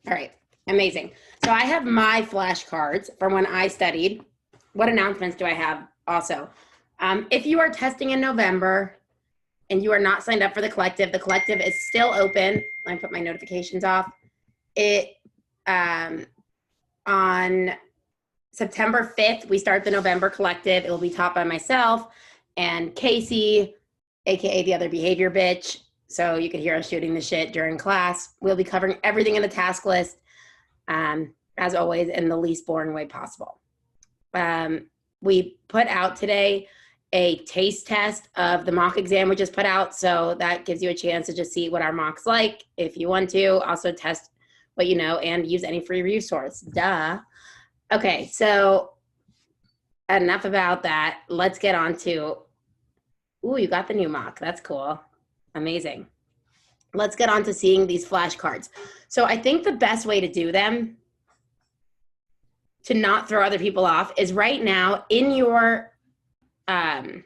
All right, amazing. So I have my flashcards from when I studied. What announcements do I have also? If you are testing in November and you are not signed up for the collective is still open. Let me put my notifications off. It on September 5th, we start the November collective. It will be taught by myself and Casey, AKA the other behavior bitch. So you can hear us shooting the shit during class. We'll be covering everything in the task list, as always, in the least boring way possible. We put out today a taste test of the mock exam we just put out. So that gives you a chance to just see what our mock's like. If you want to also test what you know and use any free resource. Duh. Okay, so enough about that. Let's get on to, ooh, you got the new mock. That's cool. Amazing. Let's get on to seeing these flashcards. So I think the best way to do them, to not throw other people off, is right now in your, okay,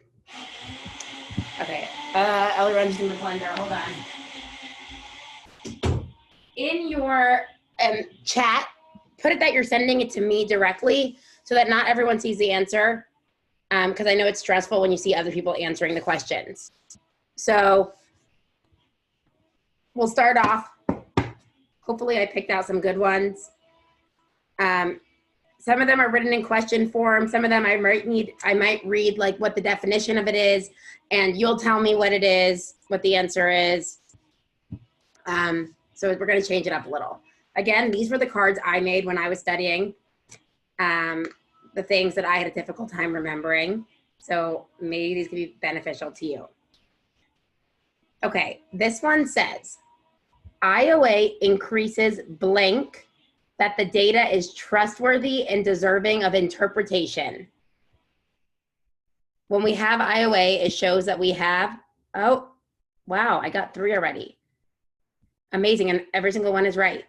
Ellie runs in the blender, hold on. In your chat, put it that you're sending it to me directly so that not everyone sees the answer, because I know it's stressful when you see other people answering the questions. So we'll start off. Hopefully I picked out some good ones. Some of them are written in question form. Some of them I might read like what the definition of it is, and you'll tell me what it is, what the answer is. So we're gonna change it up a little. Again, these were the cards I made when I was studying, the things that I had a difficult time remembering. So maybe these could be beneficial to you. Okay, this one says, IOA increases blank that the data is trustworthy and deserving of interpretation. When we have IOA, it shows that we have, oh, wow, I got 3 already. Amazing, and every single one is right.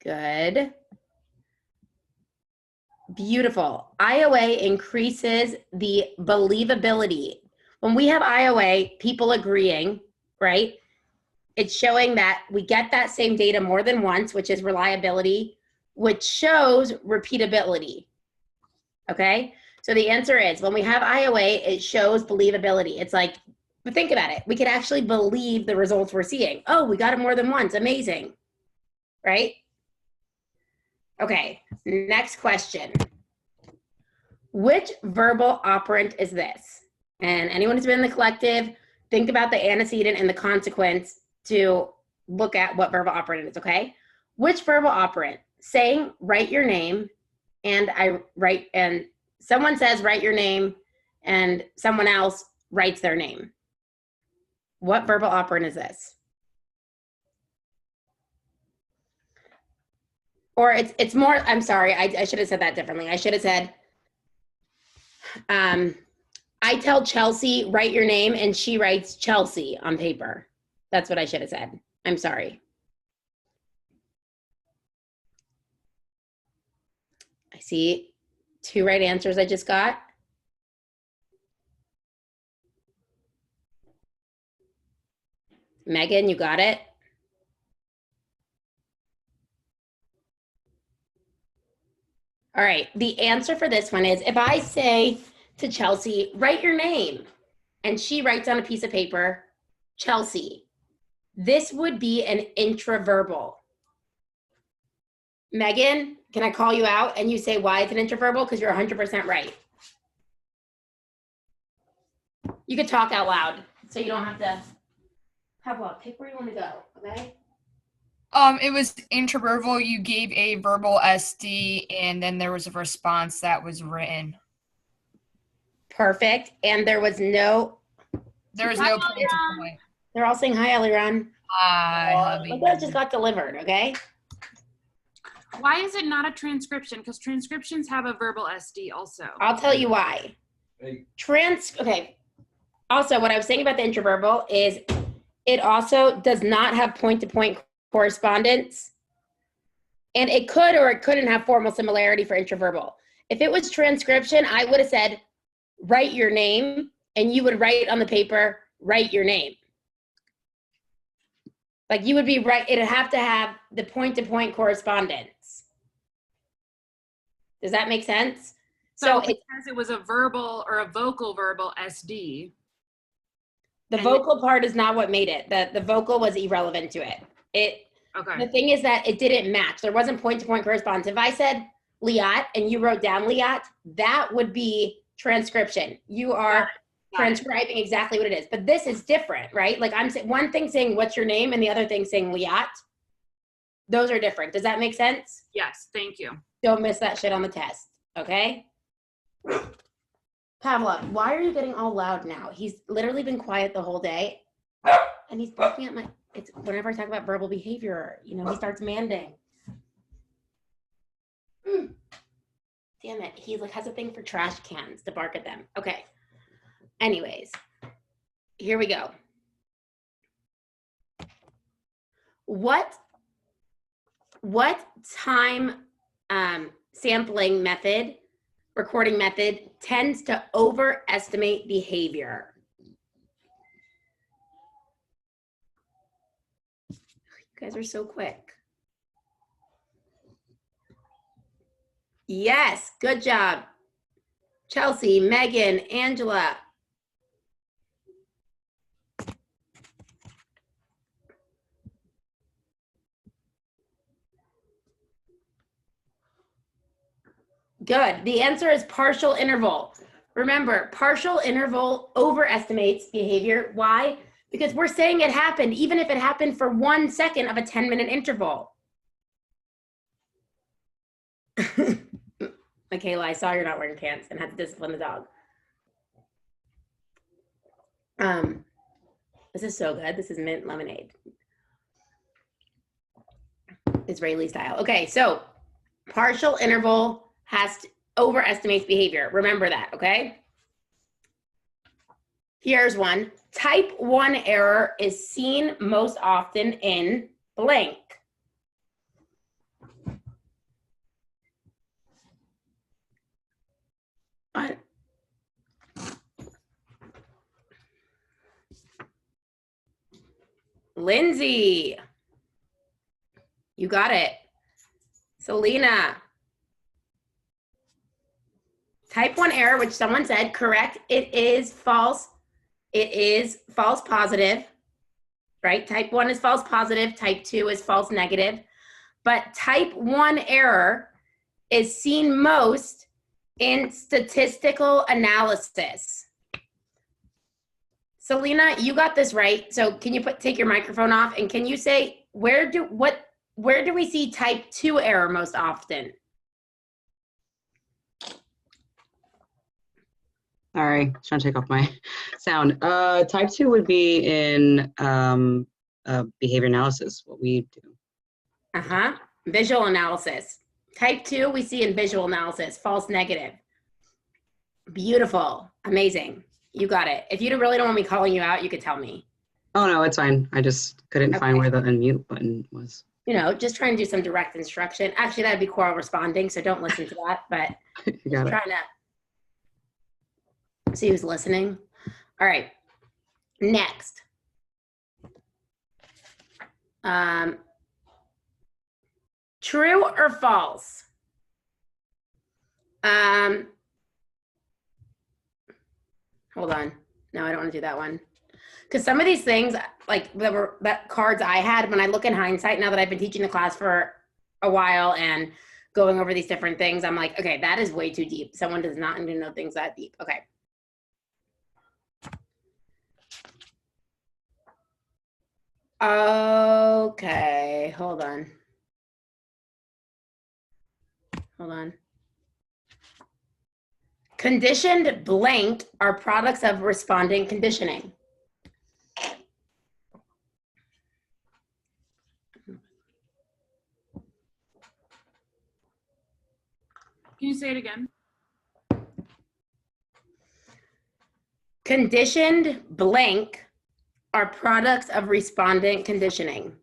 Good. Beautiful. IOA increases the believability. When we have IOA, people agreeing, right? It's showing that we get that same data more than once, which is reliability, which shows repeatability. Okay? So the answer is, when we have IOA, it shows believability. It's like, but think about it. We could actually believe the results we're seeing. Oh, we got it more than once. Amazing. Right? Okay, next question. Which verbal operant is this? And anyone who's been in the collective, think about the antecedent and the consequence to look at what verbal operant it is, okay? Which verbal operant? Saying, write your name, and someone says, write your name, and someone else writes their name. What verbal operant is this? Or it's more, I'm sorry, I should have said that differently. I should have said, I tell Chelsea, write your name, and she writes Chelsea on paper. That's what I should have said. I'm sorry. I see 2 right answers I just got. Megan, you got it? All right, the answer for this one is, if I say to Chelsea, write your name, and she writes on a piece of paper, Chelsea, this would be an intraverbal. Megan, can I call you out and you say why it's an intraverbal? Because you're 100% right. You could talk out loud, so you don't have to pick where you want to go, okay? It was intraverbal. You gave a verbal SD, and then there was a response that was written. Perfect. And there was no. There was no point to point. They're all saying hi, Eliran. Hi, Look what just got delivered, okay? Why is it not a transcription? Because transcriptions have a verbal SD also. I'll tell you why. Okay. Also, what I was saying about the intraverbal is it also does not have point-to-point correspondence, and it could or it couldn't have formal similarity for intraverbal. If it was transcription, I would have said, write your name, and you would write on the paper, write your name. Like you would be right. It'd have to have the point-to-point correspondence. Does that make sense? So because it was a verbal or a vocal verbal SD. The vocal part is not what made it. The vocal was irrelevant to it. Okay. The thing is that it didn't match. There wasn't point-to-point correspondence. If I said liat and you wrote down liat, that would be transcription. You are transcribing exactly what it is. But this is different, right? Like I'm saying one thing saying what's your name and the other thing saying liat. Those are different. Does that make sense? Yes, thank you. Don't miss that shit on the test, okay? Pavlov, why are you getting all loud now? He's literally been quiet the whole day. And he's barking at my, it's whenever I talk about verbal behavior, you know, he starts manding. Damn it, he like has a thing for trash cans to bark at them. Okay, anyways, here we go. What time sampling method, recording method tends to overestimate behavior? You guys are so quick. Yes, good job. Chelsea, Megan, Angela. Good. The answer is partial interval. Remember, partial interval overestimates behavior. Why? Because we're saying it happened, even if it happened for 1 second of a 10-minute interval. Michaela, I saw you're not wearing pants and had to discipline the dog. This is so good. This is mint lemonade. Israeli style. Okay, so partial interval overestimates behavior. Remember that, okay? Here's one. Type 1 error is seen most often in blank. What? Lindsay. You got it. Selena. Type 1 error, which someone said, correct. It is false. It is false positive, right? Type 1 is false positive. Type 2 is false negative. But type 1 error is seen most in statistical analysis. Selena, you got this right. So can you take your microphone off and can you say, where do we see type 2 error most often? Sorry, I was trying to take off my sound. Type 2 would be in behavior analysis, what we do. Visual analysis. Type 2 we see in visual analysis, false negative. Beautiful, amazing. You got it. If you really don't want me calling you out, you could tell me. Oh no, it's fine. I just couldn't find where the unmute button was. You know, just trying to do some direct instruction. Actually, that'd be Coral responding, so don't listen to that, but You got it. trying to see who's listening. All right, next. True or false? Hold on. No, I don't want to do that one. Because some of these things, like that cards I had, when I look in hindsight, now that I've been teaching the class for a while and going over these different things, I'm like, okay, that is way too deep. Someone does not need to know things that deep. Okay. Okay, hold on. Hold on. Conditioned blank are products of respondent conditioning. Can you say it again? Conditioned blank are products of respondent conditioning.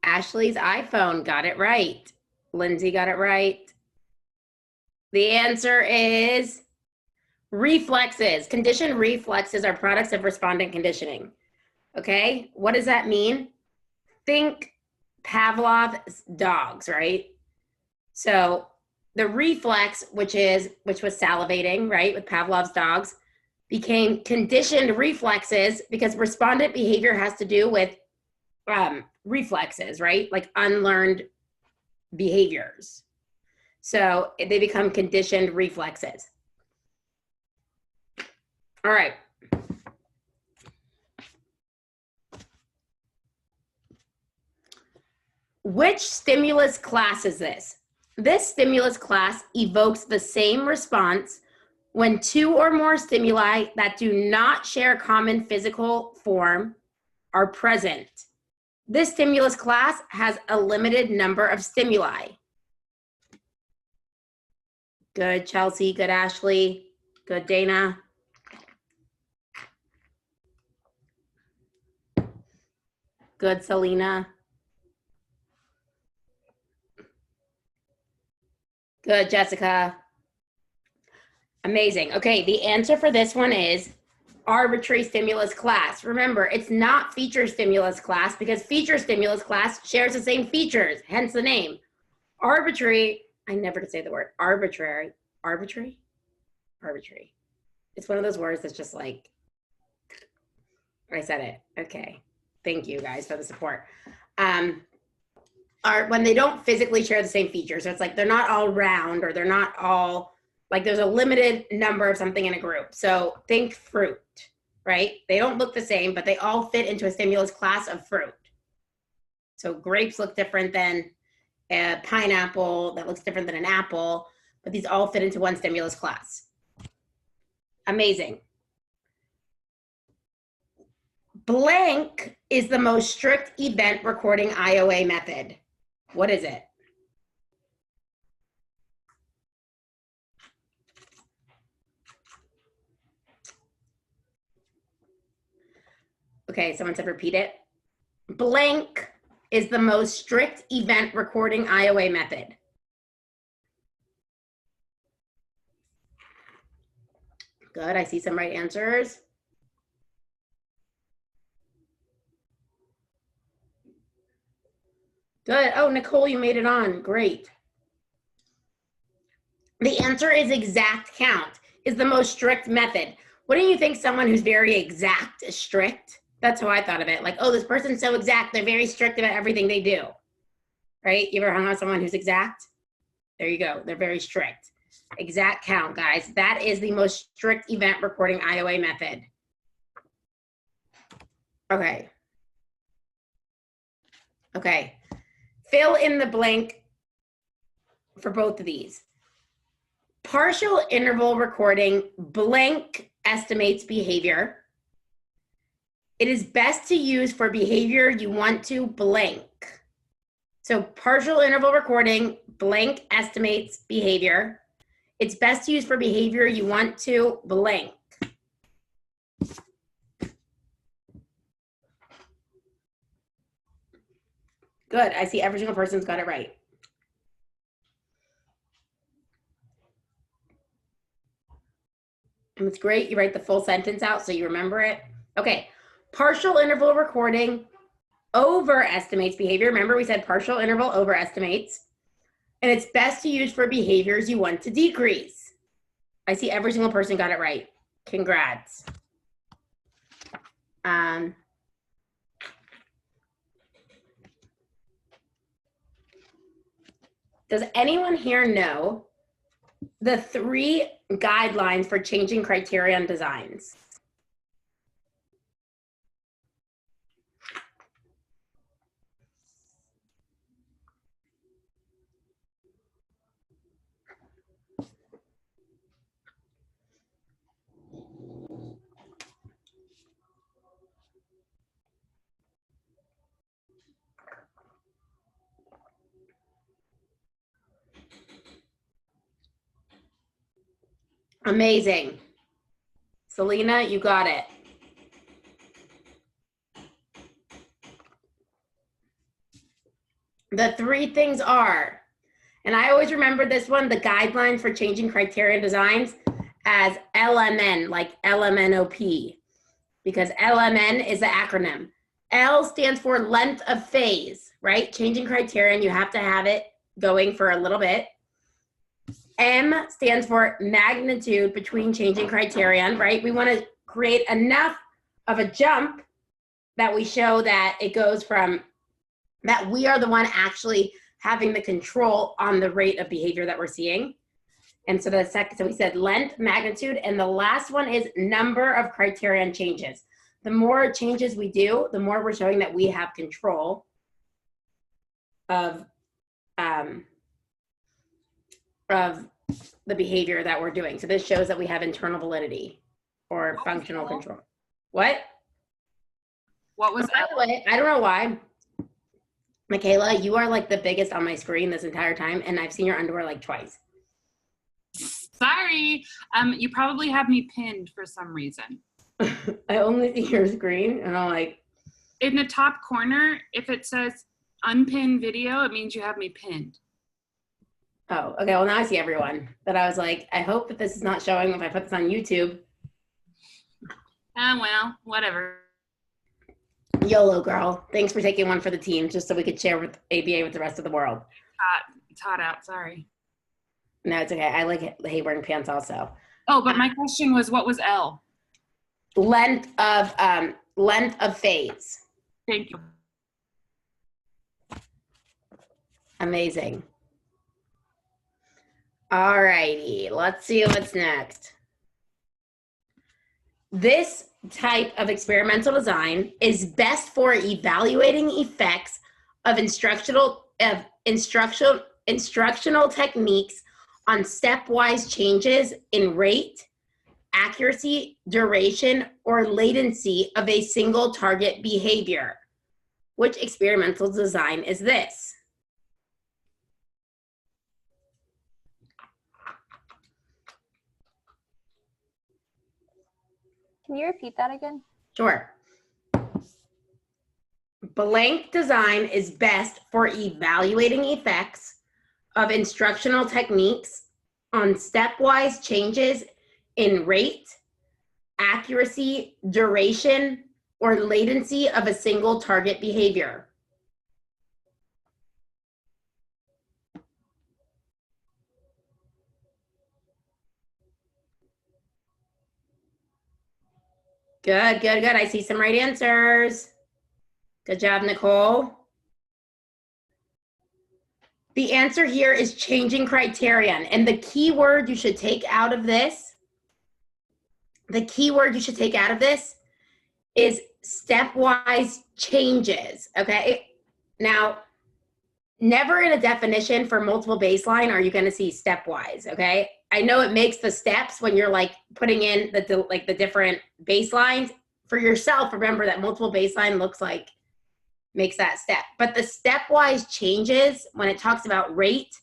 Ashley's iPhone got it right. Lindsay got it right. The answer is Reflexes. Conditioned reflexes are products of respondent conditioning. Okay, what does that mean? Think Pavlov's dogs, right? So the reflex, which was salivating, right, with Pavlov's dogs, became conditioned reflexes because respondent behavior has to do with reflexes, right? Like unlearned behaviors. So they become conditioned reflexes. All right. Which stimulus class is this? This stimulus class evokes the same response when two or more stimuli that do not share common physical form are present. This stimulus class has a limited number of stimuli. Good, Chelsea. Good, Ashley. Good, Dana. Good, Selena. Good, Jessica. Amazing. Okay, the answer for this one is arbitrary stimulus class. Remember, it's not feature stimulus class because feature stimulus class shares the same features, hence the name. Arbitrary, I never could say the word, arbitrary. Arbitrary? Arbitrary. It's one of those words that's just like, I said it. Okay. Thank you guys for the support. Are when they don't physically share the same features. So it's like they're not all round or they're not all, like there's a limited number of something in a group. So think fruit, right? They don't look the same, but they all fit into a stimulus class of fruit. So grapes look different than a pineapple, that looks different than an apple, but these all fit into one stimulus class. Amazing. Blank is the most strict event recording IOA method. What is it? Okay, someone said repeat it. Blank is the most strict event recording IOA method. Good, I see some right answers. Good. Oh, Nicole, you made it on. Great. The answer is exact count is the most strict method. Wouldn't you think someone who's very exact is strict? That's how I thought of it. Like, oh, this person's so exact. They're very strict about everything they do. Right? You ever hung out with someone who's exact? There you go. They're very strict. Exact count, guys. That is the most strict event recording IOA method. Okay. Okay. Fill in the blank for both of these. Partial interval recording blank estimates behavior. It is best to use for behavior you want to blank. So partial interval recording blank estimates behavior. It's best to use for behavior you want to blank. Good, I see every single person's got it right. And it's great, you write the full sentence out so you remember it. Okay, partial interval recording overestimates behavior. Remember we said partial interval overestimates. And it's best to use for behaviors you want to decrease. I see every single person got it right. Congrats. Does anyone here know the 3 guidelines for changing criterion designs? Amazing. Selena, you got it. The 3 things are, and I always remember this one, the guidelines for changing criterion designs. as LMN, like LMNOP, because LMN is the acronym. L stands for length of phase, right? Changing criterion, you have to have it going for a little bit. M stands for magnitude between changing criterion, right? We want to create enough of a jump that we show that it goes from, that we are the one actually having the control on the rate of behavior that we're seeing. And so the second, so we said length, magnitude, and the last one is number of criterion changes. The more changes we do, the more we're showing that we have control of the behavior that we're doing. So this shows that we have internal validity or functional control. What? What was By the way, I don't know why. Michaela, you are like the biggest on my screen this entire time, and I've seen your underwear like twice. Sorry. You probably have me pinned for some reason. I only see your screen, and I'm like, In the top corner, if it says unpin video, it means you have me pinned. oh, okay, well now I see everyone. But I was like, I hope that this is not showing if I put this on YouTube. Well, whatever. YOLO, girl. Thanks for taking one for the team, just so we could share with ABA with the rest of the world. It's hot out, sorry. No, it's okay. I hate wearing pants also. Oh, but my question was, what was L? Length of phase. Thank you. Amazing. All righty, let's see what's next. This type of experimental design is best for evaluating effects of instructional techniques on stepwise changes in rate, accuracy, duration, or latency of a single target behavior. Which experimental design is this? Can you repeat that again? Sure. Blank design is best for evaluating effects of instructional techniques on stepwise changes in rate, accuracy, duration, or latency of a single target behavior. Good, good, good. I see some right answers. Good job, Nicole. The answer here is changing criterion. And the key word you should take out of this, is stepwise changes, okay? Now, never in a definition for multiple baseline are you gonna see stepwise, okay? I know it makes the steps when you're like putting in the different baselines. For yourself, remember that multiple baseline makes that step. But the stepwise changes, when it talks about rate,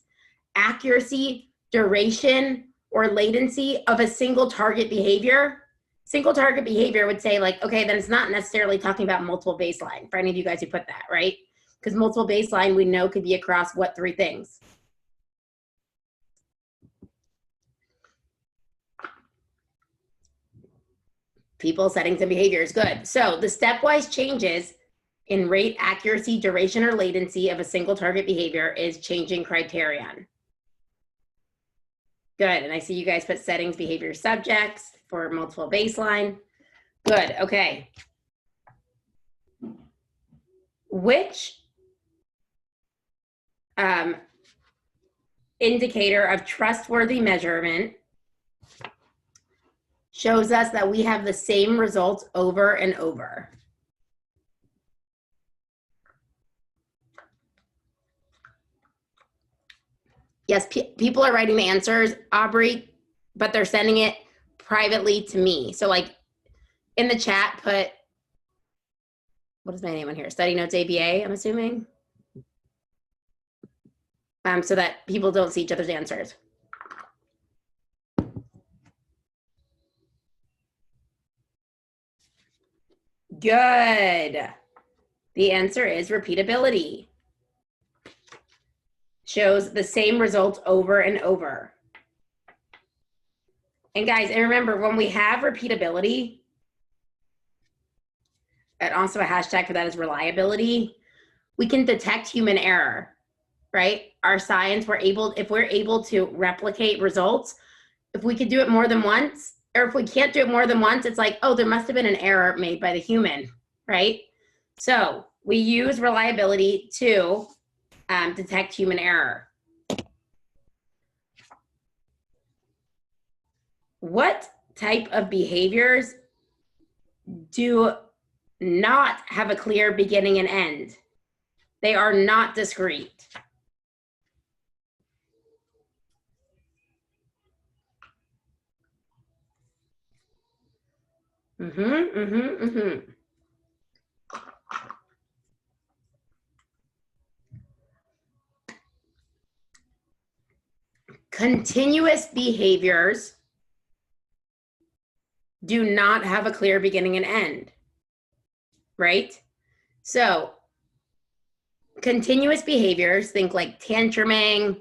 accuracy, duration, or latency of a single target behavior would say like, okay, then it's not necessarily talking about multiple baseline for any of you guys who put that, right? Because multiple baseline we know could be across what three things? People, settings, and behaviors. Good. So the stepwise changes in rate, accuracy, duration, or latency of a single target behavior is changing criterion. Good. And I see you guys put settings, behavior, subjects for multiple baseline. Good. Okay. Which indicator of trustworthy measurement shows us that we have the same results over and over? Yes, people are writing the answers, Aubrey, but they're sending it privately to me. So like in the chat, put, what is my name on here? Study Notes ABA, I'm assuming. So that people don't see each other's answers. Good. The answer is repeatability. Shows the same result over and over. And guys, and remember, when we have repeatability, and also a hashtag for that is reliability, we can detect human error, right? Our science, if we're able to replicate results, if we could do it more than once, or if we can't do it more than once, it's like, oh, there must have been an error made by the human, right? So we use reliability to detect human error. What type of behaviors do not have a clear beginning and end? They are not discrete. Continuous behaviors do not have a clear beginning and end, right? So continuous behaviors, think like tantruming,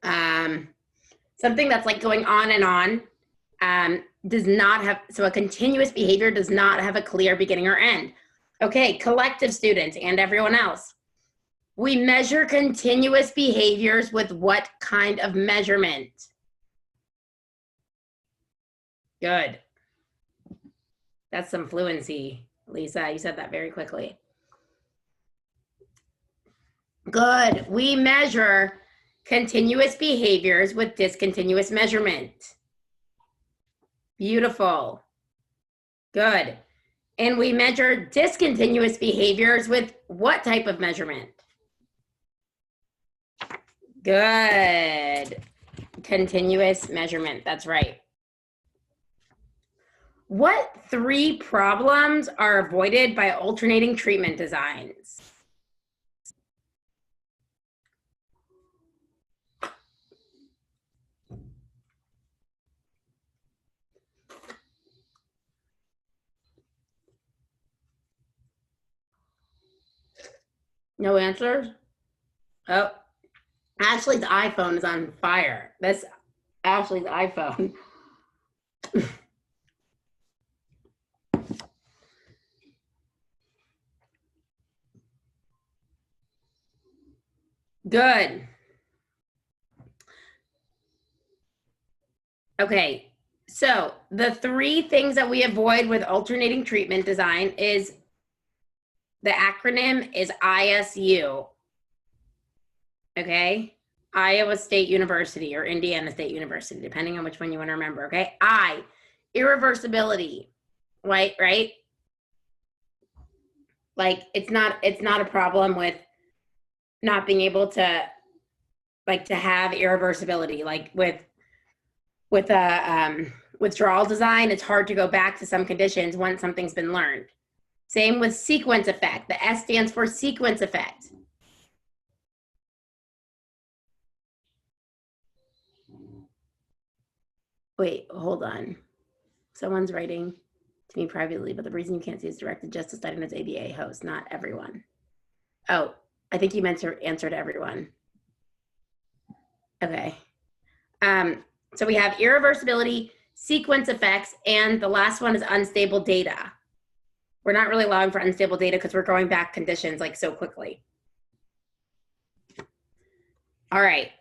something that's like going on and on, does not have, so a continuous behavior does not have a clear beginning or end. Okay, collective students and everyone else. We measure continuous behaviors with what kind of measurement? Good. That's some fluency, Lisa. You said that very quickly. Good. We measure continuous behaviors with discontinuous measurement. Beautiful. Good. And we measure discontinuous behaviors with what type of measurement? Good. Continuous measurement. That's right. What 3 problems are avoided by alternating treatment designs? No answers? Oh, Ashley's iPhone is on fire. That's Ashley's iPhone. Good. Okay, so the 3 things that we avoid with alternating treatment design is, the acronym is ISU. Okay, Iowa State University or Indiana State University, depending on which one you want to remember. Okay, I, irreversibility, right? Like it's not a problem with not being able to, like, to have irreversibility. Like with a withdrawal design, it's hard to go back to some conditions once something's been learned. Same with sequence effect. The S stands for sequence effect. Wait, hold on. Someone's writing to me privately, but the reason you can't see is directed just to STUDYNOTES ABA host, not everyone. Oh, I think you meant to answer to everyone. Okay. So we have irreversibility, sequence effects, and the last one is unstable data. We're not really allowing for unstable data because we're going back conditions like so quickly. All right.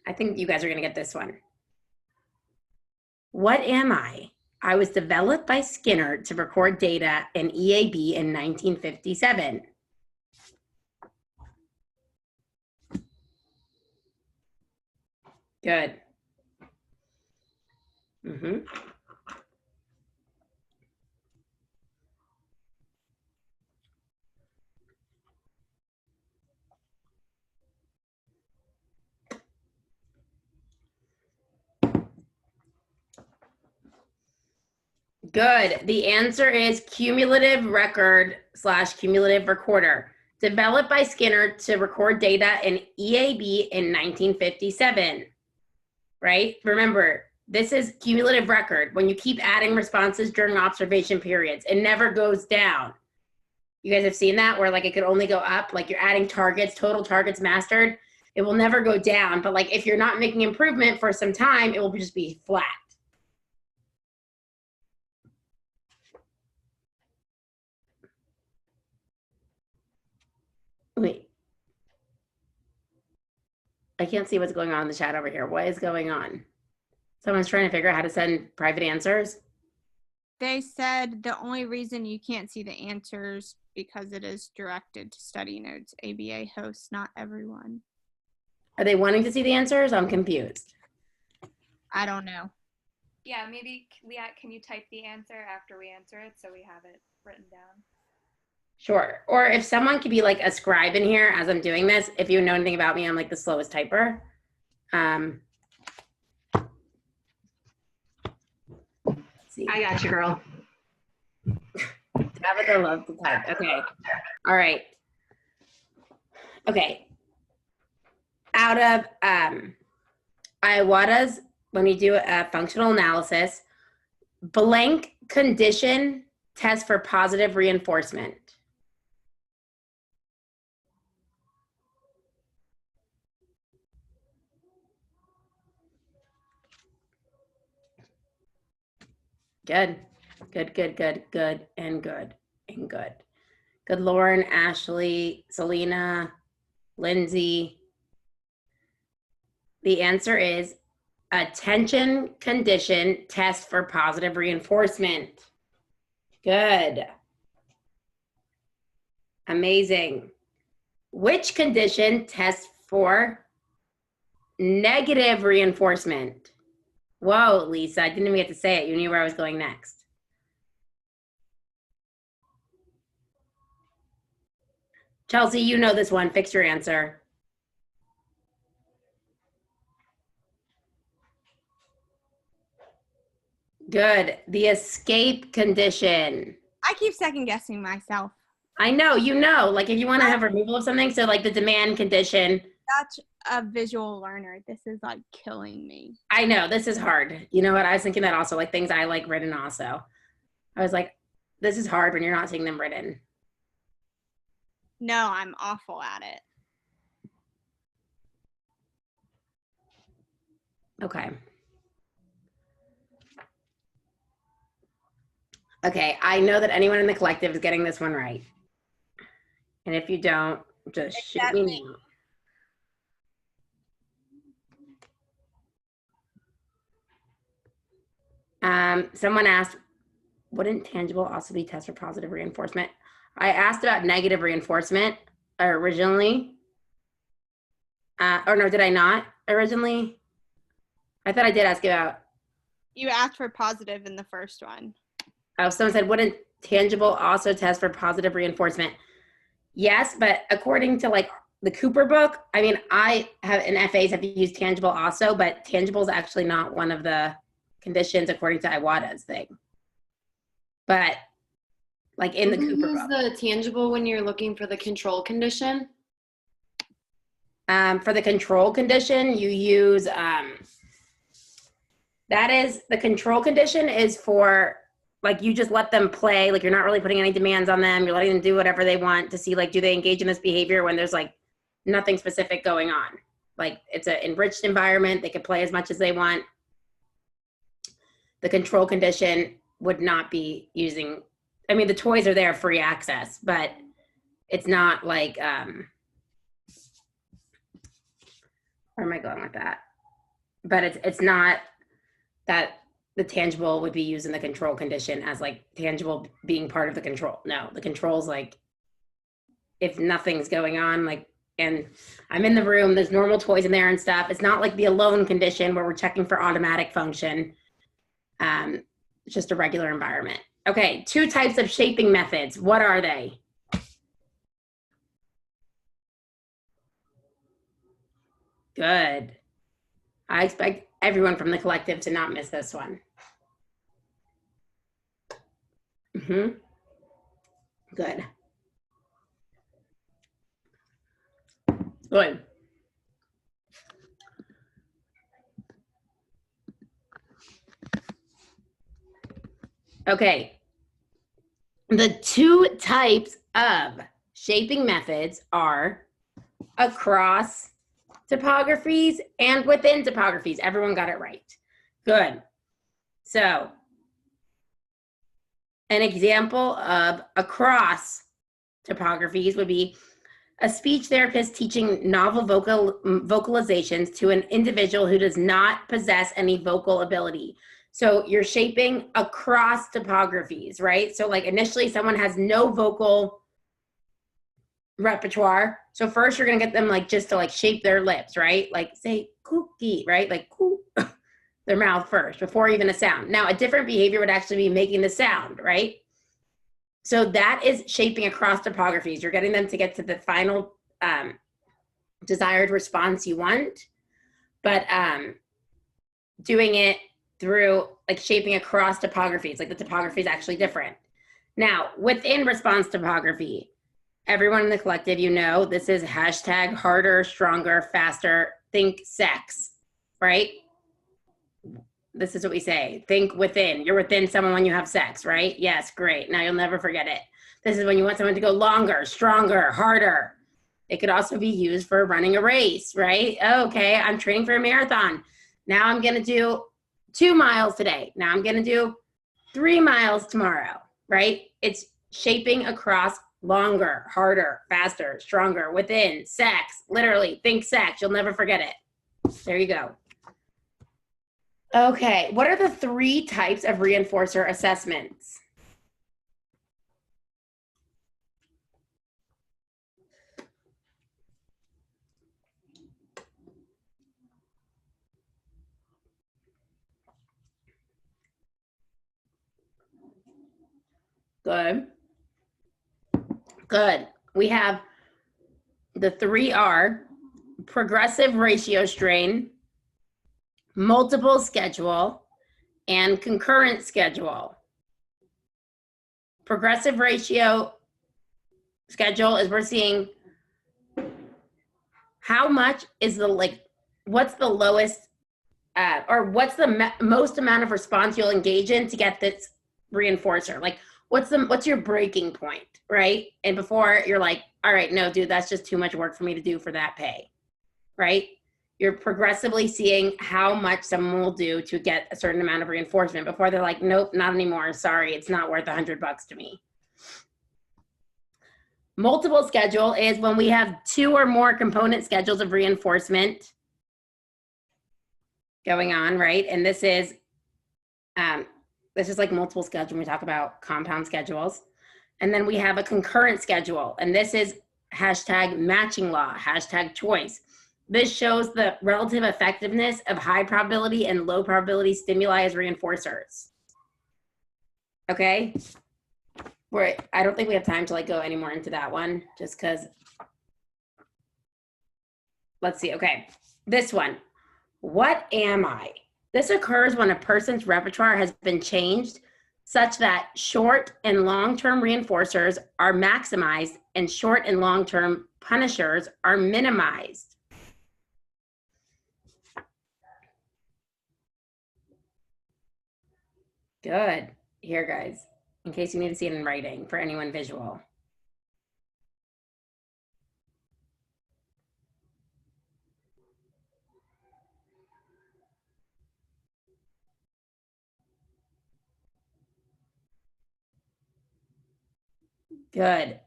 I think you guys are going to get this one. What am I? I was developed by Skinner to record data in EAB in 1957. Good. Good. The answer is cumulative record / cumulative recorder, developed by Skinner to record data in EAB in 1957, right? Remember, this is cumulative record. When you keep adding responses during observation periods, it never goes down. You guys have seen that where like it could only go up, like you're adding targets, total targets mastered. It will never go down, but like if you're not making improvement for some time, it will just be flat. Wait. I can't see what's going on in the chat over here. What is going on? Someone's trying to figure out how to send private answers. They said the only reason you can't see the answers because it is directed to study notes ABA hosts, not everyone. Are they wanting to see the answers? I'm confused. I don't know. Yeah, maybe, Liat, can you type the answer after we answer it so we have it written down? Sure. Or if someone could be like a scribe in here as I'm doing this, if you know anything about me, I'm like the slowest typer. Let's see. I got you, girl. Tabitha loves to type. Okay. All right. Okay. Out of Iwata's, when you do a functional analysis, blank condition test for positive reinforcement. Good. Good, good, good, good, and good, and good. Good, Lauren, Ashley, Selena, Lindsay. The answer is a tension condition test for positive reinforcement. Good. Amazing. Which condition tests for negative reinforcement? Whoa, Lisa, I didn't even get to say it. You knew where I was going next. Chelsea, you know this one. Fix your answer. Good. The escape condition. I keep second guessing myself. I know, you know, like if you want to have removal of something, so like the demand condition. Such a visual learner. This is like killing me. I know, this is hard. You know what? I was thinking that also, like things I like written also. I was like, this is hard when you're not seeing them written. No, I'm awful at it. Okay. Okay, I know that anyone in the collective is getting this one right. And if you don't, just shoot me now. Someone asked, wouldn't tangible also be test for positive reinforcement? I asked about negative reinforcement originally. Or no, did I not originally? I thought I did ask about. You asked for positive in the first one. Oh, someone said, wouldn't tangible also test for positive reinforcement? Yes, but according to like the Cooper book, I mean, I have in FAs have to use tangible also, but tangible is actually not one of the conditions according to Iwata's thing. But like in the Cooper book. The tangible when you're looking for the control condition? For the control condition, you use, that is, the control condition is for, like, you just let them play, like, you're not really putting any demands on them, you're letting them do whatever they want to see, like, do they engage in this behavior when there's, like, nothing specific going on. Like, it's an enriched environment, they can play as much as they want. The control condition would not be using, I mean, the toys are there, free access, but it's not like, where am I going with that? But it's not that the tangible would be used in the control condition as like tangible being part of the control. No, the control's like, if nothing's going on, like, and I'm in the room, there's normal toys in there and stuff. It's not like the alone condition where we're checking for automatic function. It's just a regular environment. Okay, 2 types of shaping methods. What are they? Good. I expect everyone from the collective to not miss this one. Good. Good. Okay. The 2 types of shaping methods are across topographies and within topographies. Everyone got it right. Good. So an example of across topographies would be a speech therapist teaching novel vocalizations to an individual who does not possess any vocal ability. So you're shaping across topographies, right? So like initially someone has no vocal repertoire. So first you're gonna get them like just to like shape their lips, right? Like say cookie, right? Like coo, their mouth first before even a sound. Now a different behavior would actually be making the sound, right? So that is shaping across topographies. You're getting them to get to the final desired response you want, but doing it through like shaping across topographies, like the topography is actually different. Now, within response topography, everyone in the collective, you know, this is hashtag harder, stronger, faster, think sex, right? This is what we say, think within. You're within someone when you have sex, right? Yes, great. Now you'll never forget it. This is when you want someone to go longer, stronger, harder. It could also be used for running a race, right? Okay, I'm training for a marathon. Now I'm gonna do 2 miles today. Now I'm gonna do 3 miles tomorrow, right? It's shaping across longer, harder, faster, stronger, within, sex, literally, think sex. You'll never forget it. There you go. Okay, what are the 3 types of reinforcer assessments? Good. Good. We have the 3 are progressive ratio strain, multiple schedule, and concurrent schedule. Progressive ratio schedule is we're seeing how much is the what's the lowest or what's the most amount of response you'll engage in to get this reinforcer. Like what's your breaking point, right? And before you're like, all right, no, dude, that's just too much work for me to do for that pay, right? You're progressively seeing how much someone will do to get a certain amount of reinforcement before they're like, nope, not anymore. Sorry, it's not worth $100 to me. Multiple schedule is when we have 2 or more component schedules of reinforcement going on, right? And this is like multiple schedule when we talk about compound schedules. And then we have a concurrent schedule, and this is hashtag matching law, hashtag choice. This shows the relative effectiveness of high probability and low probability stimuli as reinforcers. Okay? I don't think we have time to like go any more into that one, just because. Let's see, okay. This one, what am I? This occurs when a person's repertoire has been changed such that short and long-term reinforcers are maximized and short and long-term punishers are minimized. Good. Here, guys, in case you need to see it in writing for anyone visual. Good.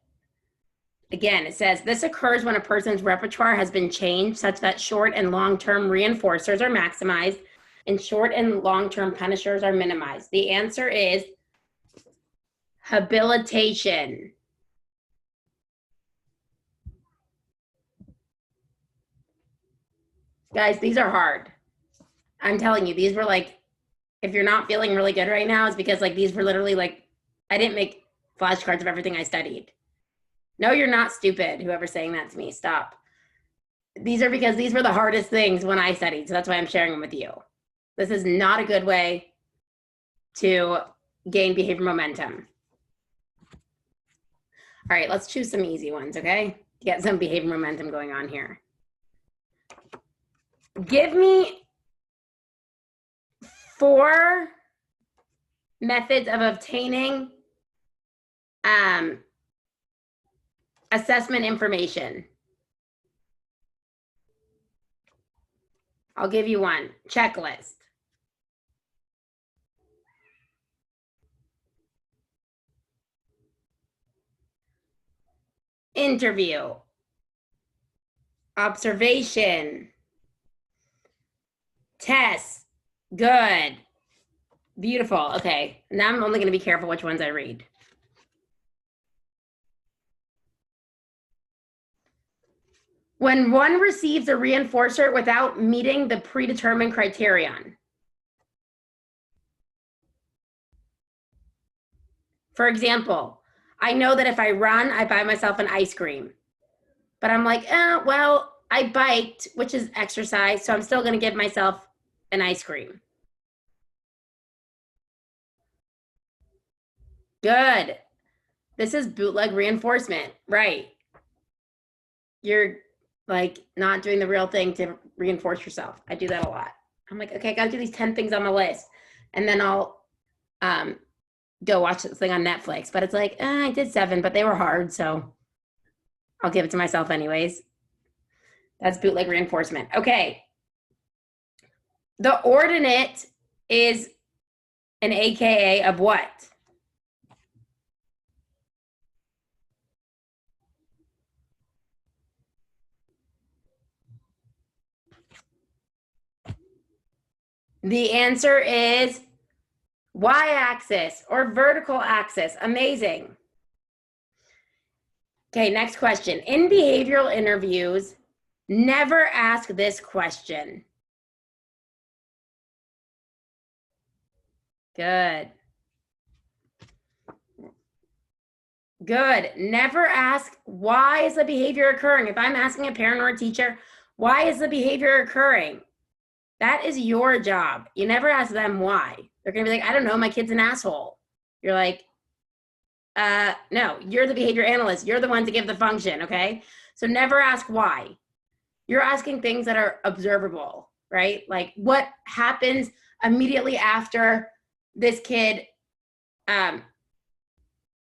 Again, it says, this occurs when a person's repertoire has been changed such that short and long-term reinforcers are maximized and short and long-term punishers are minimized. The answer is habilitation. Guys, these are hard. I'm telling you, these were like, if you're not feeling really good right now, it's because like these were literally like, I didn't make flashcards of everything I studied. No, you're not stupid, whoever's saying that to me, stop. These are because these were the hardest things when I studied, so that's why I'm sharing them with you. This is not a good way to gain behavior momentum. All right, let's choose some easy ones, okay? Get some behavior momentum going on here. Give me 4 methods of obtaining assessment information. I'll give you one. Checklist. Interview. Observation. Test. Good. Beautiful. Okay. Now I'm only going to be careful which ones I read. When one receives a reinforcer without meeting the predetermined criterion. For example, I know that if I run, I buy myself an ice cream. But I'm like, well, I biked, which is exercise, so I'm still going to give myself an ice cream. Good. This is bootleg reinforcement, right? You're like not doing the real thing to reinforce yourself. I do that a lot. I'm like, okay, I gotta do these 10 things on the list. And then I'll go watch this thing on Netflix. But it's like, I did 7, but they were hard, so I'll give it to myself anyways. That's bootleg reinforcement. Okay. The ordinate is an AKA of what? The answer is y-axis or vertical axis. Amazing. Okay, next question. In behavioral interviews, never ask this question. Good. Good. Never ask, why is the behavior occurring? If I'm asking a parent or a teacher, why is the behavior occurring? That is your job. You never ask them why. They're going to be like, I don't know, my kid's an asshole. You're like, no, you're the behavior analyst. You're the one to give the function, okay? So never ask why. You're asking things that are observable, right? Like what happens immediately after this kid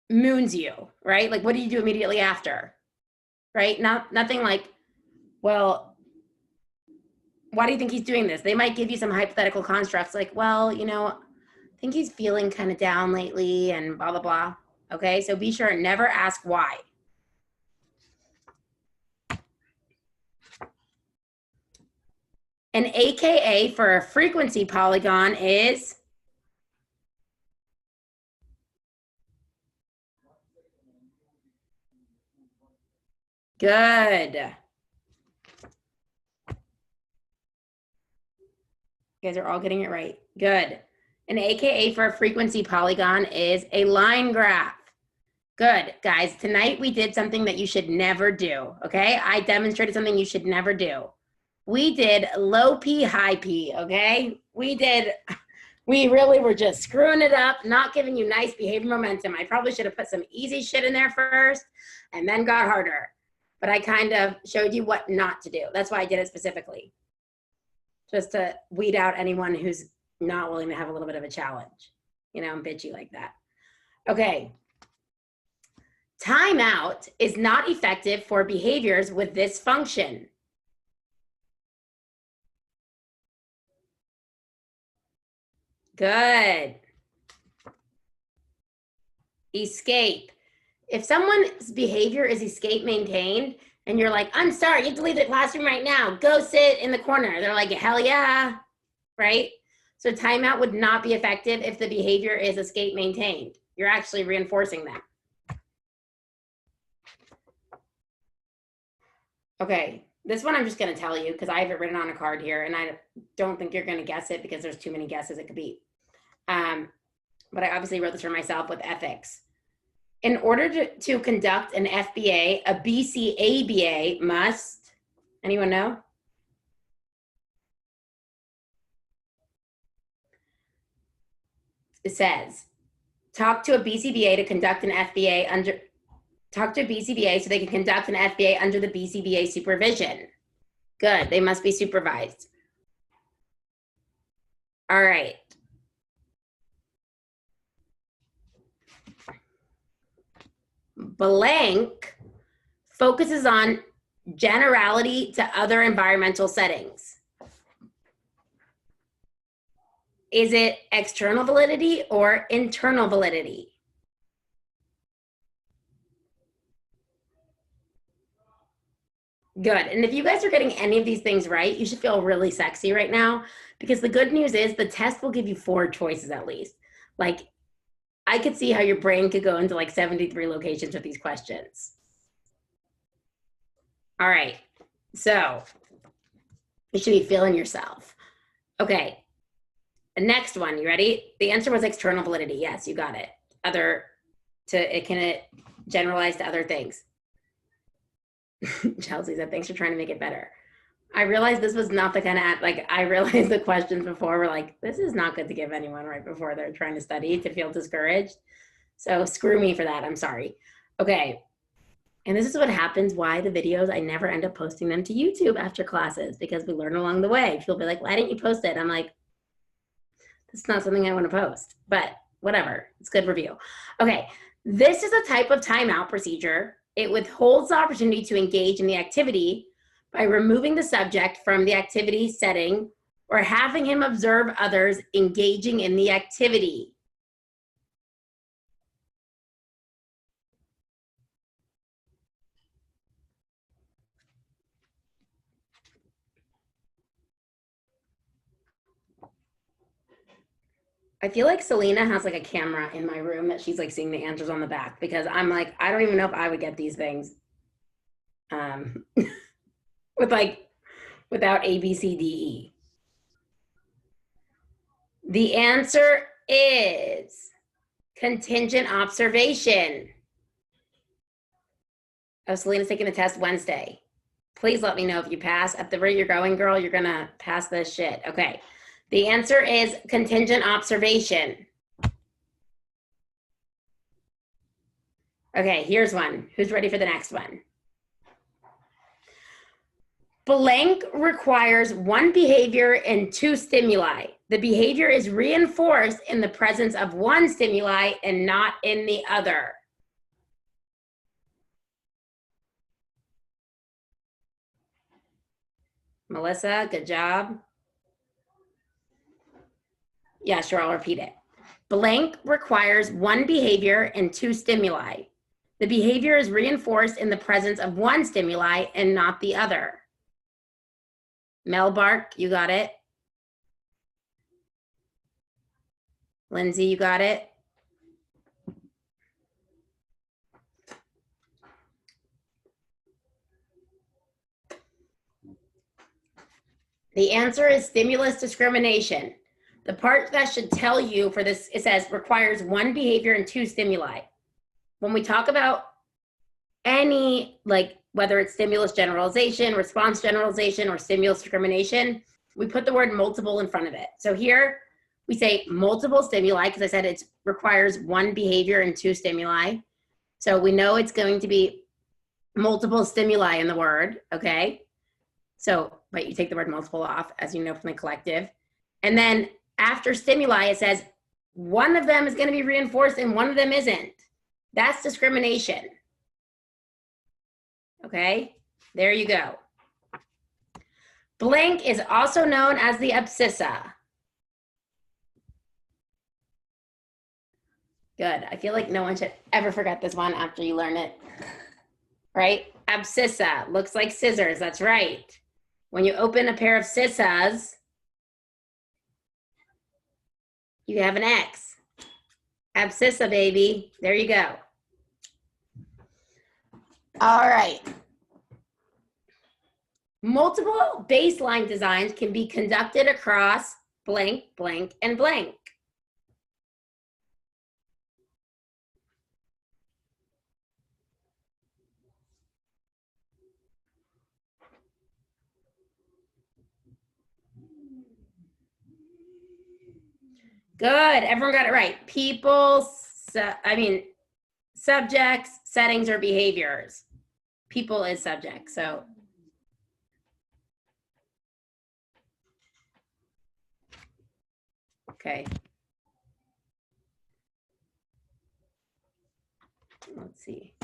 moons you, right? Like what do you do immediately after, right? Nothing like, well, why do you think he's doing this? They might give you some hypothetical constructs like, well, you know, I think he's feeling kind of down lately and blah, blah, blah. Okay, so be sure and never ask why. An AKA for a frequency polygon is good. You guys are all getting it right. Good. An AKA for a frequency polygon is a line graph. Good, guys. Tonight we did something that you should never do, okay? I demonstrated something you should never do. We did low P, high P, okay? We really were just screwing it up, not giving you nice behavior momentum. I probably should have put some easy shit in there first and then got harder. But I kind of showed you what not to do. That's why I did it specifically. Just to weed out anyone who's not willing to have a little bit of a challenge, you know, and bitchy like that. Okay. Timeout is not effective for behaviors with this function. Good. Escape. If someone's behavior is escape maintained, and you're like, I'm sorry, you have to leave the classroom right now. Go sit in the corner. They're like, hell yeah, right? So timeout would not be effective if the behavior is escape maintained. You're actually reinforcing that. Okay, this one I'm just gonna tell you because I have it written on a card here and I don't think you're gonna guess it because there's too many guesses it could be. But I obviously wrote this for myself with ethics. In order to conduct an FBA, a BCABA must, anyone know? It says, talk to a BCBA to conduct an FBA under, talk to a BCBA so they can conduct an FBA under the BCBA supervision. Good, they must be supervised. All right. Blank focuses on generality to other environmental settings. Is it external validity or internal validity? Good. And if you guys are getting any of these things right, you should feel really sexy right now, because the good news is the test will give you 4 choices at least. Like, I could see how your brain could go into like 73 locations with these questions. All right. So you should be feeling yourself. Okay. The next one, you ready? The answer was external validity. Yes, you got it. It can generalize to other things. Chelsea said, thanks for trying to make it better. I realized this was not the kind of, like, I realized the questions before were like, this is not good to give anyone right before they're trying to study to feel discouraged. So screw me for that. I'm sorry. Okay. And this is what happens, why the videos, I never end up posting them to YouTube after classes, because we learn along the way. People be like, why didn't you post it? I'm like, it's not something I want to post, but whatever. It's good review. Okay. This is a type of timeout procedure. It withholds the opportunity to engage in the activity by removing the subject from the activity setting or having him observe others engaging in the activity. I feel like Selena has like a camera in my room that she's like seeing the answers on the back, because I'm like, I don't even know if I would get these things without A, B, C, D, E. The answer is contingent observation. Oh, Selena's taking the test Wednesday. Please let me know if you pass. At the rate you're going, girl, you're gonna pass this shit. Okay. The answer is contingent observation. Okay, here's one. Who's ready for the next one? Blank requires one behavior and 2 stimuli. The behavior is reinforced in the presence of one stimuli and not in the other. Melissa, good job. Yeah, sure, I'll repeat it. Blank requires one behavior and 2 stimuli. The behavior is reinforced in the presence of one stimuli and not the other. Mel Bark, you got it. Lindsay, you got it. The answer is stimulus discrimination. The part that should tell you for this, it says requires one behavior and 2 stimuli. When we talk about any, like whether it's stimulus generalization, response generalization, or stimulus discrimination, we put the word multiple in front of it. So here we say multiple stimuli, because I said it requires one behavior and 2 stimuli. So we know it's going to be multiple stimuli in the word, okay? So, but you take the word multiple off, as you know from the collective. And then after stimuli, it says one of them is going to be reinforced and one of them isn't. That's discrimination. Okay, there you go. Blank is also known as the abscissa. Good. I feel like no one should ever forget this one after you learn it. Right? Abscissa looks like scissors. That's right. When you open a pair of scissors, you have an X. Abscissa, baby. There you go. All right. Multiple baseline designs can be conducted across blank, blank, and blank. Good, everyone got it right. People, subjects, settings, or behaviors. People is subject, so. Okay. Let's see.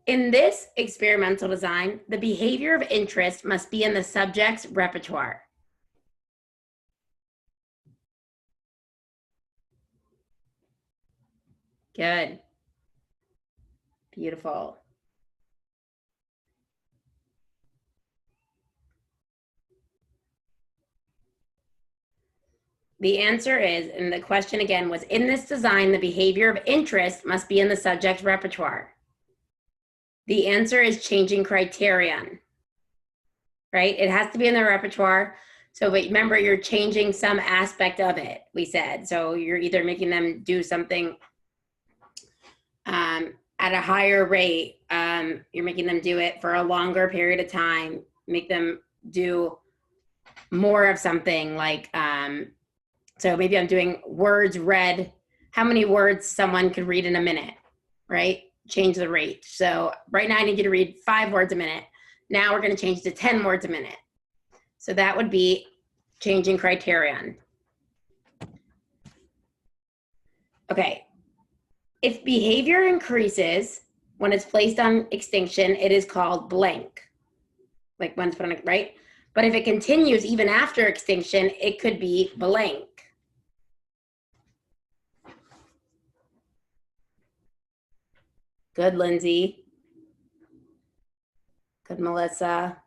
In this experimental design, the behavior of interest must be in the subject's repertoire. Good. Beautiful. The answer is, and the question again was, in this design, the behavior of interest must be in the subject's repertoire. The answer is changing criterion, right? It has to be in the repertoire. So but remember, you're changing some aspect of it, we said. So you're either making them do something at a higher rate. You're making them do it for a longer period of time, make them do more of something like, so maybe I'm doing words read, how many words someone could read in a minute, right? Change the rate. So right now I need you to read 5 words a minute. Now we're going to change to 10 words a minute. So that would be changing criterion. Okay. If behavior increases when it's placed on extinction, it is called blank. Like when it's put on, right? But if it continues even after extinction, it could be blank. Good, Lindsay. Good, Melissa.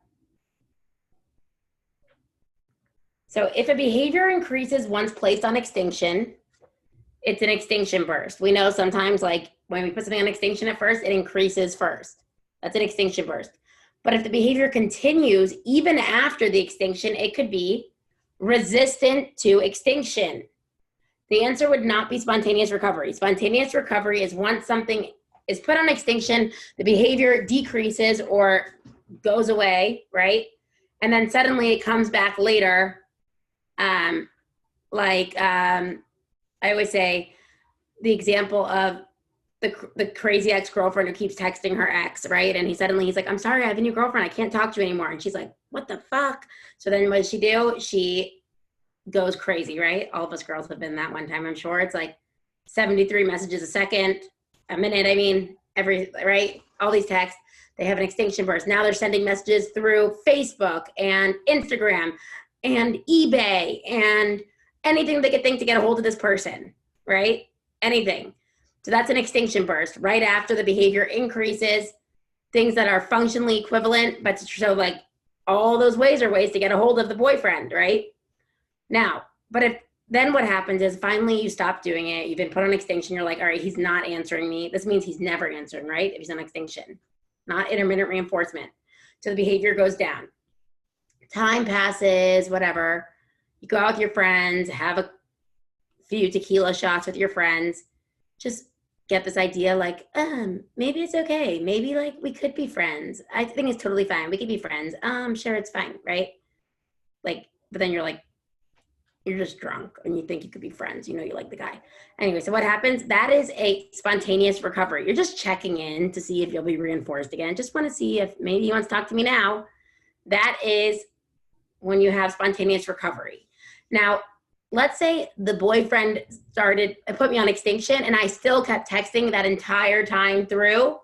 So if a behavior increases once placed on extinction, it's an extinction burst. We know sometimes like when we put something on extinction at first, it increases first. That's an extinction burst. But if the behavior continues even after the extinction, it could be resistant to extinction. The answer would not be spontaneous recovery. Spontaneous recovery is once something is put on extinction, the behavior decreases or goes away, right? And then suddenly it comes back later. I always say the example of the crazy ex-girlfriend who keeps texting her ex, right? And he's like, I'm sorry, I have a new girlfriend. I can't talk to you anymore. And she's like, what the fuck? So then what does she do? She goes crazy, right? All of us girls have been that one time, I'm sure. It's like 73 messages a minute, I mean, right? All these texts, they have an extinction burst. Now they're sending messages through Facebook and Instagram and eBay and anything they could think to get a hold of this person, right? Anything. So that's an extinction burst. Right after the behavior increases, things that are functionally equivalent, but so like all those ways are ways to get a hold of the boyfriend, right? Now, but if then what happens is finally you stop doing it. You've been put on extinction. You're like, all right, he's not answering me. This means he's never answering, right? If he's on extinction, not intermittent reinforcement. So the behavior goes down. Time passes, whatever. You go out with your friends, have a few tequila shots with your friends. Just get this idea like, maybe it's okay. Maybe like we could be friends. I think it's totally fine. We could be friends. Sure, it's fine, right? Like, but then you're like, you're just drunk and you think you could be friends. You know, you like the guy. Anyway, so what happens? That is a spontaneous recovery. You're just checking in to see if you'll be reinforced again. Just want to see if maybe he wants to talk to me now. That is when you have spontaneous recovery. Now, let's say the boyfriend put me on extinction and I still kept texting that entire time through.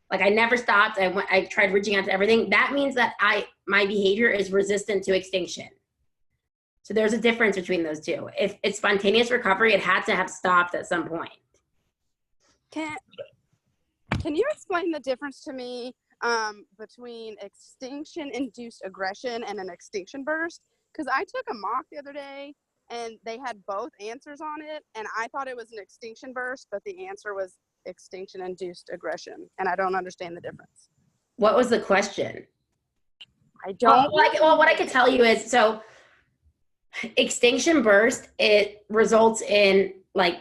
Like I never stopped. I tried reaching out to everything. That means that my behavior is resistant to extinction. So there's a difference between those two. If it's spontaneous recovery, it had to have stopped at some point. Can you explain the difference to me between extinction-induced aggression and an extinction burst? Because I took a mock the other day and they had both answers on it, and I thought it was an extinction burst, but the answer was extinction-induced aggression, and I don't understand the difference. What was the question? I don't. Well, what I could tell you is, so extinction burst, it results in like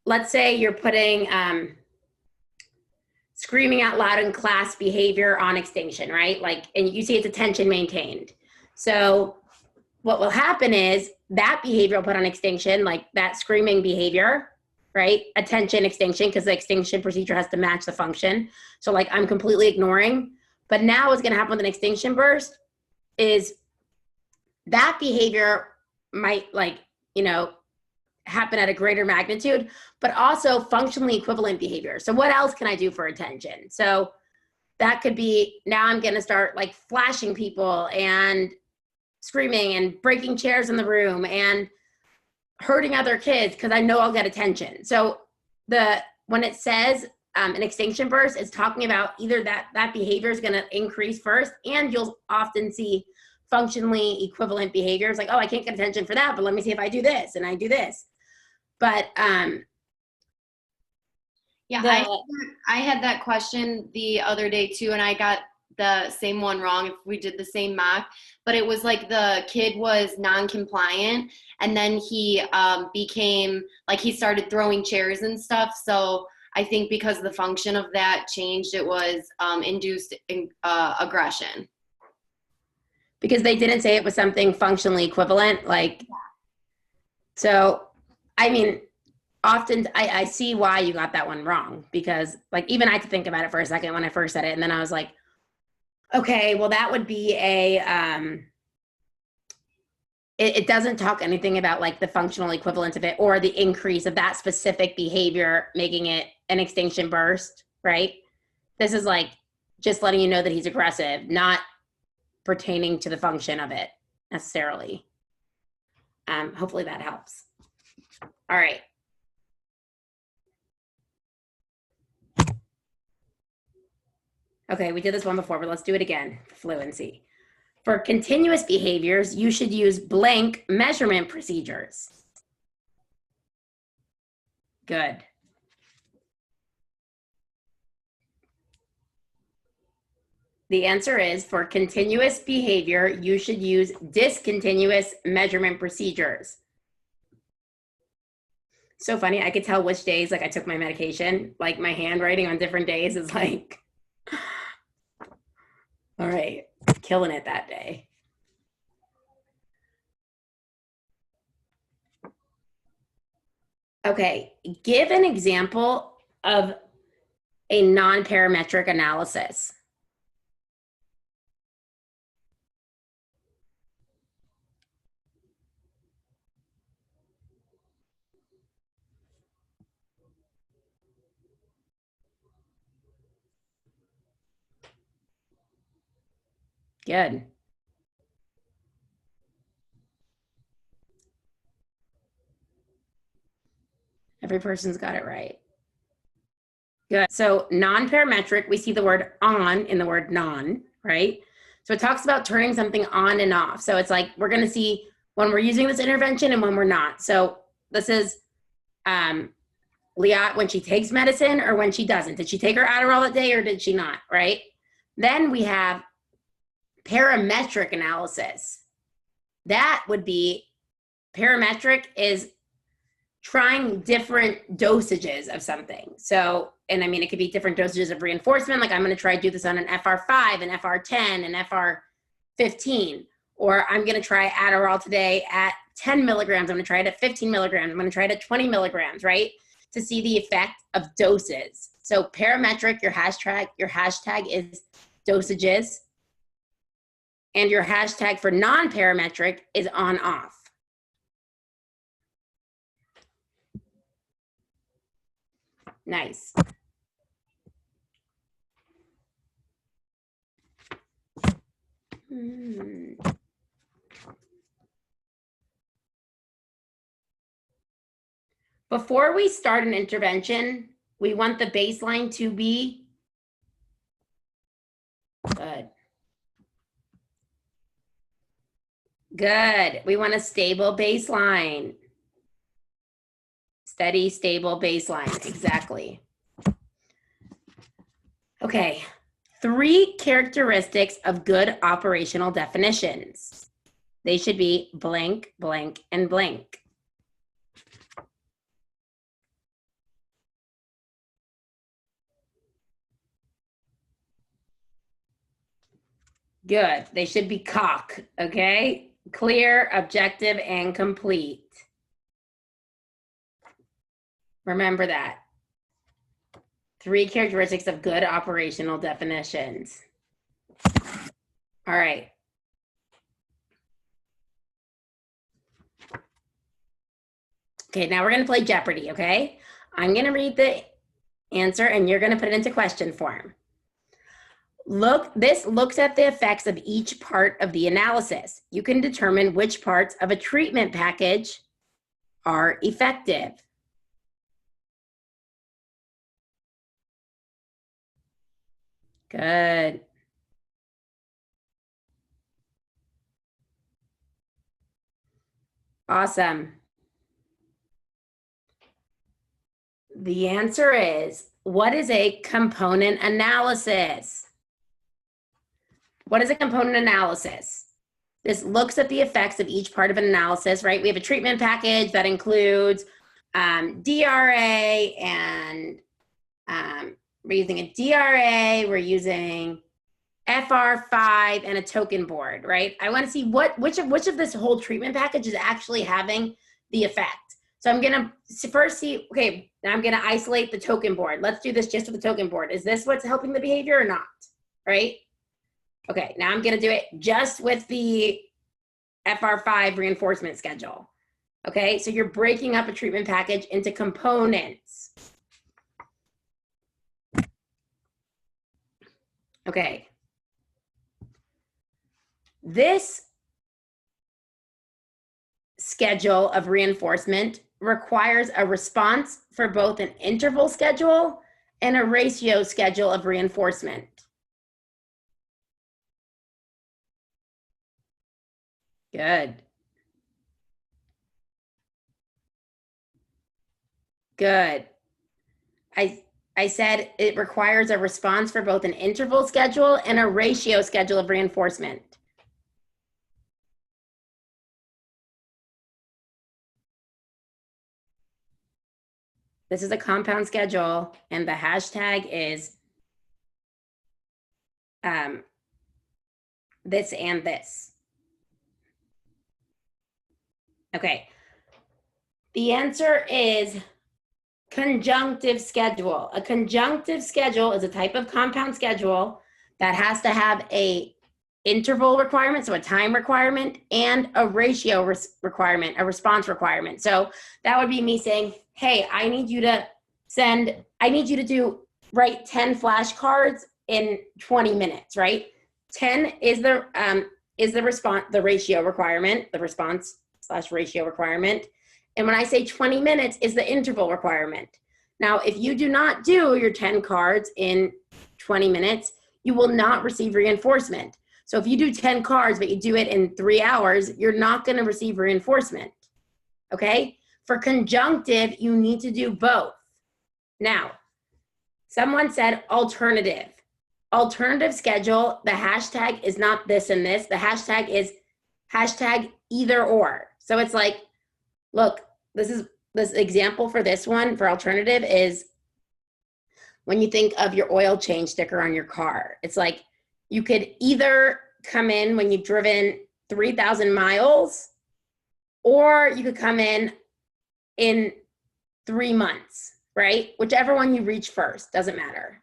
let's say you're putting screaming out loud in class behavior on extinction, right? Like, and you see it's attention maintained. So what will happen is that behavior will put on extinction, like that screaming behavior, right? Attention extinction, because the extinction procedure has to match the function. So like I'm completely ignoring, but now what's gonna happen with an extinction burst is that behavior might happen at a greater magnitude, but also functionally equivalent behavior. So what else can I do for attention? So that could be, now I'm going to start like flashing people and screaming and breaking chairs in the room and hurting other kids because I know I'll get attention. So when it says an extinction burst, it's talking about either that behavior is going to increase first, and you'll often see functionally equivalent behaviors like, oh, I can't get attention for that, but let me see if I do this and I do this. But yeah, I had that question the other day too, and I got the same one wrong if we did the same mock, but it was like the kid was non-compliant, and then he became like, he started throwing chairs and stuff. So I think because the function of that changed, it was induced aggression. Because they didn't say it was something functionally equivalent, like, so, I mean, often I see why you got that one wrong, because like, even I had to think about it for a second when I first said it, and then I was like, okay, well, that would be it doesn't talk anything about like the functional equivalent of it or the increase of that specific behavior, making it an extinction burst, right? This is like just letting you know that he's aggressive, not pertaining to the function of it necessarily. Hopefully that helps. All right. Okay, we did this one before, but let's do it again for fluency. For continuous behaviors, you should use blank measurement procedures. Good. The answer is, for continuous behavior, you should use discontinuous measurement procedures. So funny, I could tell which days like I took my medication, like my handwriting on different days is like, all right, killing it that day. Okay, give an example of a non-parametric analysis. Good. Every person's got it right. Good. So non-parametric, we see the word on in the word non, right? So it talks about turning something on and off. So it's like, we're going to see when we're using this intervention and when we're not. So this is Liat when she takes medicine or when she doesn't. Did she take her Adderall that day or did she not, right? Then we have parametric analysis. That would be, parametric is trying different dosages of something. So, and I mean, it could be different dosages of reinforcement. Like I'm going to try to do this on an FR5, an FR10, an FR15, or I'm going to try Adderall today at 10 milligrams. I'm going to try it at 15 milligrams. I'm going to try it at 20 milligrams, right? To see the effect of doses. So parametric, your hashtag is dosages. And your hashtag for non-parametric is on-off. Nice. Before we start an intervention, we want the baseline to be good. Good. We want a stable baseline. Steady, stable baseline. Exactly. Okay. 3 characteristics of good operational definitions. They should be blank, blank, and blank. Good. They should be cock, okay? Clear, objective, and complete. Remember that. 3 characteristics of good operational definitions. All right. Okay, now we're going to play Jeopardy, okay? I'm going to read the answer and you're going to put it into question form. This looks at the effects of each part of the analysis. You can determine which parts of a treatment package are effective. Good. Awesome. The answer is, what is a component analysis? What is a component analysis? This looks at the effects of each part of an analysis, right? We have a treatment package that includes DRA and we're using a DRA, we're using FR5 and a token board, right? I want to see which of this whole treatment package is actually having the effect. So I'm going to first see, okay, now I'm going to isolate the token board. Let's do this just with the token board. Is this what's helping the behavior or not, right? Okay, now I'm going to do it just with the FR5 reinforcement schedule. Okay, so you're breaking up a treatment package into components. Okay. This schedule of reinforcement requires a response for both an interval schedule and a ratio schedule of reinforcement. Good. Good. I said it requires a response for both an interval schedule and a ratio schedule of reinforcement. This is a compound schedule, and the hashtag is this and this. Okay. The answer is conjunctive schedule. A conjunctive schedule is a type of compound schedule that has to have a interval requirement, so a time requirement, and a ratio requirement, a response requirement. So that would be me saying, hey, I need you to write 10 flashcards in 20 minutes, right? 10 is the ratio requirement, the response/ratio requirement. And when I say 20 minutes is the interval requirement. Now, if you do not do your 10 cards in 20 minutes, you will not receive reinforcement. So if you do 10 cards, but you do it in 3 hours, you're not going to receive reinforcement. Okay? For conjunctive, you need to do both. Now, someone said alternative. Alternative schedule, the hashtag is not this and this. The hashtag is hashtag either or. So it's like, look, this example for this one, for alternative, is when you think of your oil change sticker on your car. It's like you could either come in when you've driven 3,000 miles, or you could come in 3 months, right? Whichever one you reach first, doesn't matter.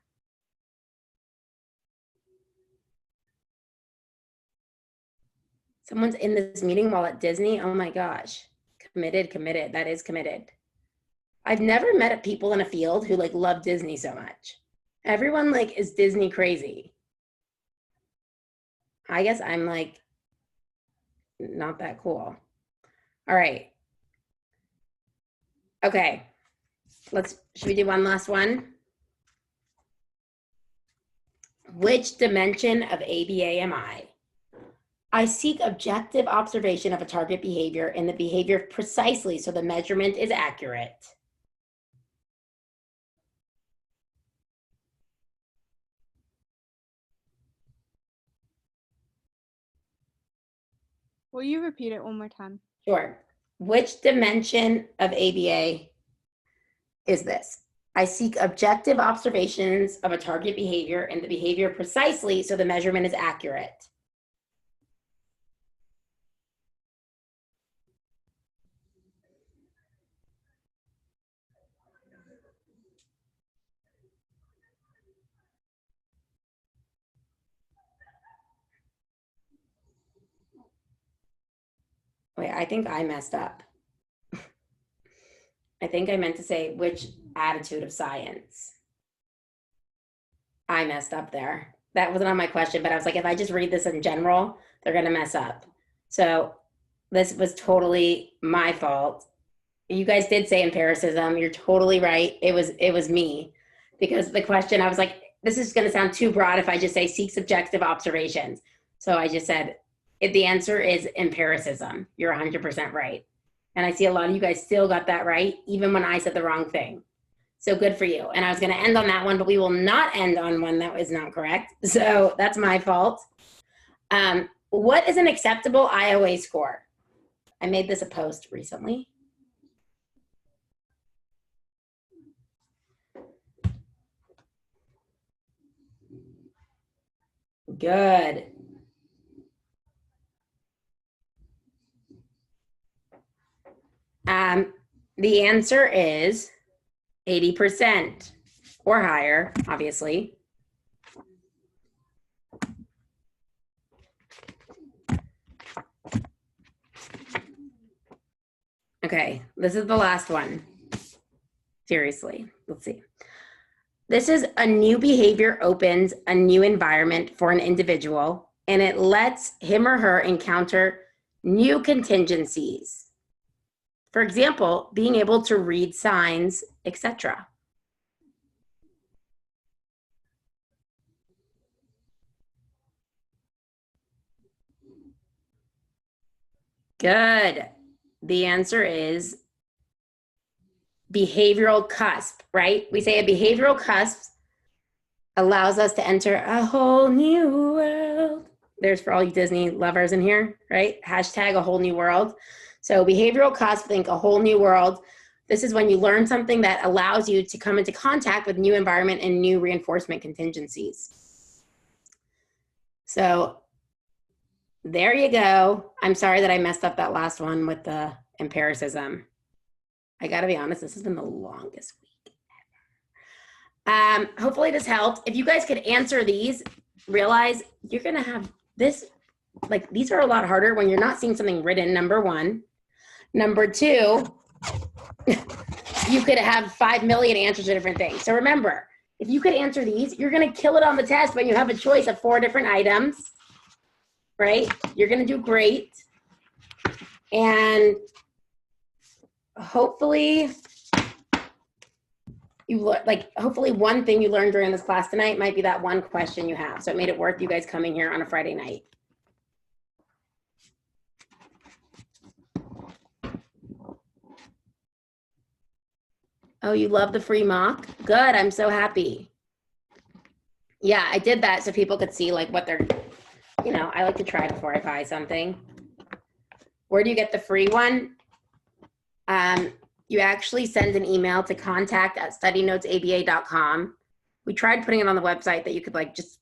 Someone's in this meeting while at Disney. Oh my gosh. Committed. That is committed. I've never met people in a field who like love Disney so much. Everyone like is Disney crazy. I guess I'm like not that cool. All right. Okay. Should we do one last one? Which dimension of ABA am I? I seek objective observation of a target behavior and the behavior precisely so the measurement is accurate. Will you repeat it one more time? Sure. Which dimension of ABA is this? I seek objective observations of a target behavior and the behavior precisely so the measurement is accurate. Wait, I think I messed up. I think I meant to say which attitude of science. I messed up there. That wasn't on my question, but I was like, if I just read this in general, they're going to mess up. So this was totally my fault. You guys did say empiricism. You're totally right. It was me, because the question, I was like, this is going to sound too broad if I just say seek subjective observations. So I just said, the answer is empiricism. You're 100% right. And I see a lot of you guys still got that right, even when I said the wrong thing. So good for you. And I was going to end on that one, but we will not end on one that was not correct. So that's my fault. What is an acceptable IOA score? I made this a post recently. Good. The answer is 80% or higher, obviously. Okay, this is the last one. Seriously, let's see. This is a new behavior opens a new environment for an individual, and it lets him or her encounter new contingencies. For example, being able to read signs, etc. Good. The answer is behavioral cusp, right? We say a behavioral cusp allows us to enter a whole new world. There's for all you Disney lovers in here, right? Hashtag a whole new world. So behavioral cusp, think a whole new world. This is when you learn something that allows you to come into contact with new environment and new reinforcement contingencies. So there you go. I'm sorry that I messed up that last one with the empiricism. I gotta be honest, this has been the longest week ever. Hopefully this helped. If you guys could answer these, realize you're gonna have this, like these are a lot harder when you're not seeing something written, number one. Number two, you could have 5 million answers to different things. So remember, if you could answer these, you're gonna kill it on the test when you have a choice of 4 different items, right? You're gonna do great. And hopefully hopefully one thing you learned during this class tonight might be that one question you have. So it made it worth you guys coming here on a Friday night. Oh, you love the free mock? Good, I'm so happy. Yeah, I did that so people could see like what they're, you know, I like to try before I buy something. Where do you get the free one? You actually send an email to contact@studynotesaba.com. We tried putting it on the website that you could like just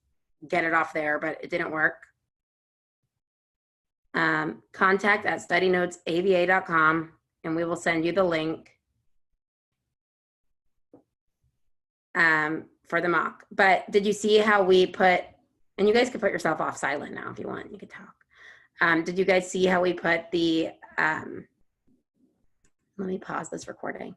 get it off there, but it didn't work. Contact@studynotesaba.com, and we will send you the link for the mock. But did you see how we put, and you guys could put yourself off silent now if you want, you could talk. Did you guys see how we put the, let me pause this recording.